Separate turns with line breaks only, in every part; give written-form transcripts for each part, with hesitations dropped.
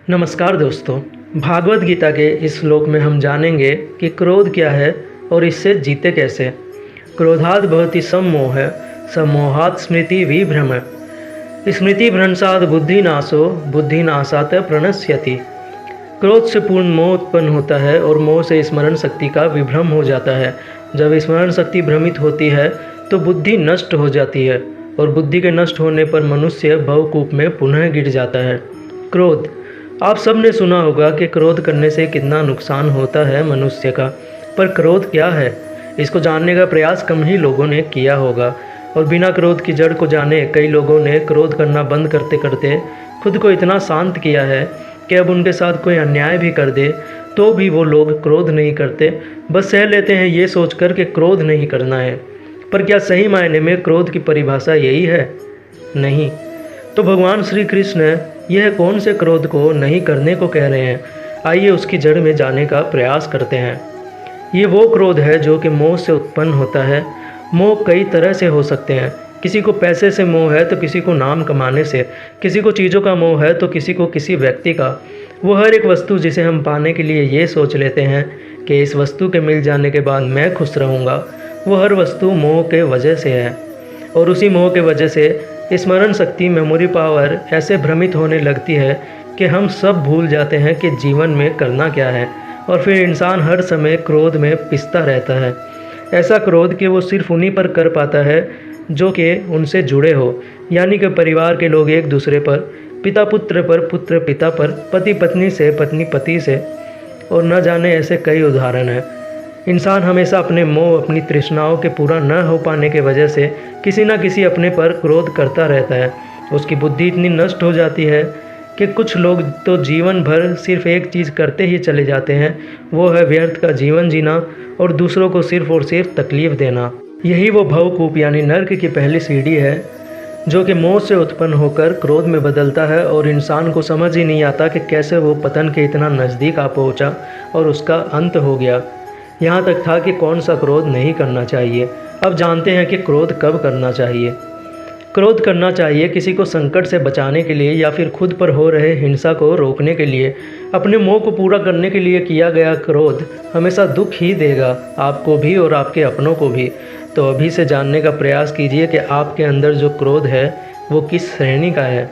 नमस्कार दोस्तों। भागवत गीता के इस श्लोक में हम जानेंगे कि क्रोध क्या है और इससे जीते कैसे। क्रोधात् भवति सम्मोह, सम्मोहात् स्मृति विभ्रम, स्मृति भ्रंशात् बुद्धिनाशो, बुद्धिनाशात् प्रणश्यति। क्रोध से पूर्ण मोह उत्पन्न होता है और मोह से स्मरण शक्ति का विभ्रम हो जाता है। जब स्मरण शक्ति भ्रमित होती है तो बुद्धि नष्ट हो जाती है और बुद्धि के नष्ट होने पर मनुष्य भवकूप में पुनः गिर जाता है। क्रोध, आप सब ने सुना होगा कि क्रोध करने से कितना नुकसान होता है मनुष्य का, पर क्रोध क्या है इसको जानने का प्रयास कम ही लोगों ने किया होगा। और बिना क्रोध की जड़ को जाने कई लोगों ने क्रोध करना बंद करते करते खुद को इतना शांत किया है कि अब उनके साथ कोई अन्याय भी कर दे तो भी वो लोग क्रोध नहीं करते, बस सह लेते हैं ये सोचकर कि क्रोध नहीं करना है। पर क्या सही मायने में क्रोध की परिभाषा यही है? नहीं। तो भगवान श्री कृष्ण यह कौन से क्रोध को नहीं करने को कह रहे हैं? आइए उसकी जड़ में जाने का प्रयास करते हैं। ये वो क्रोध है जो कि मोह से उत्पन्न होता है। मोह कई तरह से हो सकते हैं। किसी को पैसे से मोह है तो किसी को नाम कमाने से, किसी को चीज़ों का मोह है तो किसी को किसी व्यक्ति का। वो हर एक वस्तु जिसे हम पाने के लिए ये सोच लेते हैं कि इस वस्तु के मिल जाने के बाद मैं खुश रहूँगा, वो हर वस्तु मोह के वजह से है। और उसी मोह के वजह से स्मरण शक्ति, मेमोरी पावर ऐसे भ्रमित होने लगती है कि हम सब भूल जाते हैं कि जीवन में करना क्या है, और फिर इंसान हर समय क्रोध में पिसता रहता है। ऐसा क्रोध कि वो सिर्फ उन्हीं पर कर पाता है जो कि उनसे जुड़े हो, यानी कि परिवार के लोग एक दूसरे पर, पिता पुत्र पर, पुत्र पिता पर, पति पत्नी से, पत्नी पति से, और न जाने ऐसे कई उदाहरण हैं। इंसान हमेशा अपने मोह, अपनी तृष्णाओं के पूरा न हो पाने के वजह से किसी न किसी अपने पर क्रोध करता रहता है। उसकी बुद्धि इतनी नष्ट हो जाती है कि कुछ लोग तो जीवन भर सिर्फ एक चीज़ करते ही चले जाते हैं, वो है व्यर्थ का जीवन जीना और दूसरों को सिर्फ और सिर्फ तकलीफ़ देना। यही वो भवकूप यानी नर्क की पहली सीढ़ी है जो कि मोह से उत्पन्न होकर क्रोध में बदलता है, और इंसान को समझ ही नहीं आता कि कैसे वो पतन के इतना नज़दीक आ पहुँचा और उसका अंत हो गया। यहाँ तक था कि कौन सा क्रोध नहीं करना चाहिए। अब जानते हैं कि क्रोध कब करना चाहिए। क्रोध करना चाहिए किसी को संकट से बचाने के लिए, या फिर खुद पर हो रहे हिंसा को रोकने के लिए। अपने मोह को पूरा करने के लिए किया गया क्रोध हमेशा दुख ही देगा, आपको भी और आपके अपनों को भी। तो अभी से जानने का प्रयास कीजिए कि आपके अंदर जो क्रोध है वो किस श्रेणी का है।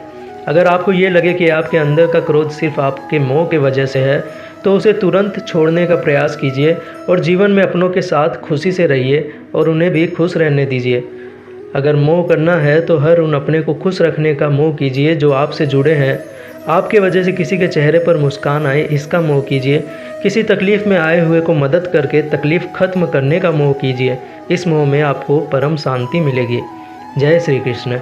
अगर आपको ये लगे कि आपके अंदर का क्रोध सिर्फ आपके मोह की वजह से है तो उसे तुरंत छोड़ने का प्रयास कीजिए और जीवन में अपनों के साथ खुशी से रहिए और उन्हें भी खुश रहने दीजिए। अगर मोह करना है तो हर उन अपने को खुश रखने का मोह कीजिए जो आपसे जुड़े हैं। आपके वजह से किसी के चेहरे पर मुस्कान आए, इसका मोह कीजिए। किसी तकलीफ़ में आए हुए को मदद करके तकलीफ़ खत्म करने का मोह कीजिए। इस मोह में आपको परम शांति मिलेगी। जय श्री कृष्ण।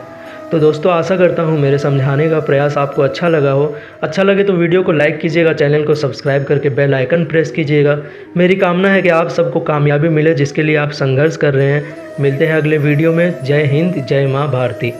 तो दोस्तों, आशा करता हूँ मेरे समझाने का प्रयास आपको अच्छा लगा हो। अच्छा लगे तो वीडियो को लाइक कीजिएगा, चैनल को सब्सक्राइब करके बेल आइकन प्रेस कीजिएगा। मेरी कामना है कि आप सबको कामयाबी मिले जिसके लिए आप संघर्ष कर रहे हैं। मिलते हैं अगले वीडियो में। जय हिंद, जय माँ भारती।